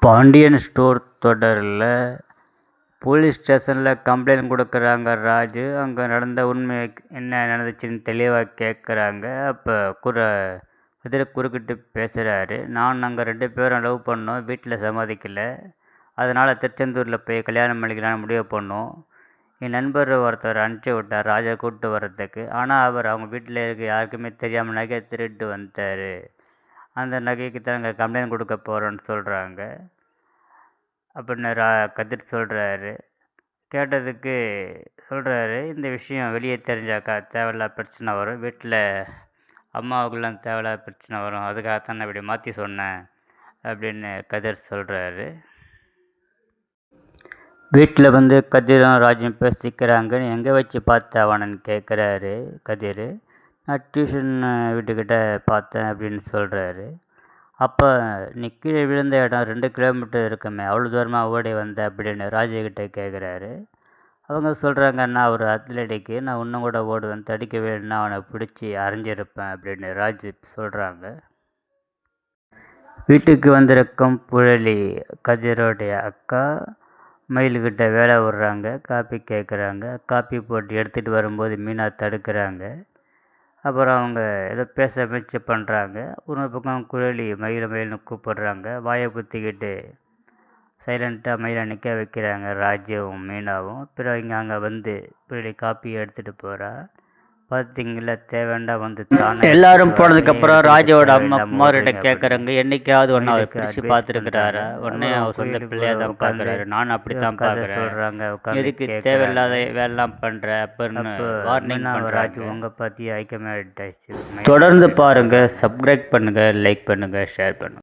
Pandian store தொடரில் police ஸ்டேஷனில் complaint கொடுக்குறாங்க ராஜு. அங்கே நடந்த உண்மை என்ன நடந்துச்சுன்னு தெளிவாக கேட்குறாங்க. அப்போ கதிர் குறுக்கிட்டு பேசுகிறாரு. நான் நாங்கள் 2 பேரும் லவ் பண்ணோம், வீட்டில் சம்மதிக்கலை. அதனால் திருச்செந்தூரில் போய் கல்யாணம் பண்ணிக்கலான்னு முடிவு பண்ணோம். என் நண்பர் ஒருத்தர் அனுப்பிச்சி விட்டார் ராஜா கூப்பிட்டு வர்றதுக்கு. ஆனால் அவர் அவங்க வீட்டில் இருக்க யாருக்குமே தெரியாமல் நகையை திருட்டு வந்துட்டார். அந்த நகைக்கு தாங்க கம்ப்ளைண்ட் கொடுக்க போகிறோன்னு சொல்கிறாங்க அப்படின்னு கதிர் சொல்கிறாரு. கேட்டதுக்கு சொல்கிறாரு, இந்த விஷயம் வெளியே தெரிஞ்சாக்கா தேவையில்லாத பிரச்சனை வரும், வீட்டில் அம்மாவுக்கெல்லாம் தேவையில்லாத பிரச்சனை வரும், அதுக்காகத்தான் நான் இப்படி மாற்றி சொன்னேன் அப்படின்னு கதிர் சொல்கிறாரு. வீட்டில் வந்து கதிரும் ராஜும் பேசிக்கிறாங்க. எங்கே வச்சு பார்த்த அவனன்னு கேட்குறாரு கதிர். நான் டியூஷன் வீட்டுக்கிட்ட பார்த்தேன் அப்படின்னு சொல்கிறாரு. அப்போ நீ கீழே விழுந்த இடம் 2 கிலோமீட்டர் இருக்குமே, அவ்வளோ தூரமாக ஓடி வந்த அப்படின்னு ராஜுக்கிட்ட கேட்குறாரு. அவங்க சொல்கிறாங்க, நான் ஒரு அத்லெட்டிக்கு, நான் இன்னும் கூட ஓடுவேன், தடிக்க வேணும்னா அவனை பிடிச்சி அரைஞ்சிருப்பேன் அப்படின்னு ராஜு சொல்கிறாங்க. வீட்டுக்கு வந்திருக்கும் புழலி கதிரோடைய அக்கா மயில்கிட்ட வேலை விடுறாங்க. காப்பி கேட்குறாங்க. காப்பி போட்டு எடுத்துகிட்டு வரும்போது மீனா தடுக்கிறாங்க. அப்புறம் அவங்க ஏதோ பேச முயற்சி பண்ணுறாங்க. ஒரு பக்கம் குழலி மயில்னு கூப்பிடுறாங்க. வாயை குத்திக்கிட்டு சைலண்ட்டாக மயிலை நிற்க வைக்கிறாங்க ராஜுவும் மீனாவும். அப்புறம் அங்கே வந்து குழலி காப்பி எடுத்துகிட்டு போகிறா. பார்த்தீங்களா, தேவைண்டா வந்து தானே எல்லாரும் போனதுக்கப்புறம் ராஜாவோட அம்மா குமார்கிட்ட கேட்குறாங்க, என்னைக்காவது ஒன்று அவர் பிரித்து பார்த்துருக்குறாரா? உடனே அவர் சொந்த பிள்ளையாக தான் பார்க்குறாரு. நானும் அப்படி தான் பார்க்குறேன். சொல்கிறாங்க, எதுக்கு தேவையில்லாத வேலைலாம் பண்ணுற அப்படின்னு வார்னிங் ராஜு உங்கள் பற்றி ஐக்கியமாகிட்டாச்சு. தொடர்ந்து பாருங்கள், சப்ஸ்கிரைப் பண்ணுங்கள், லைக் பண்ணுங்கள், ஷேர் பண்ணுங்கள்.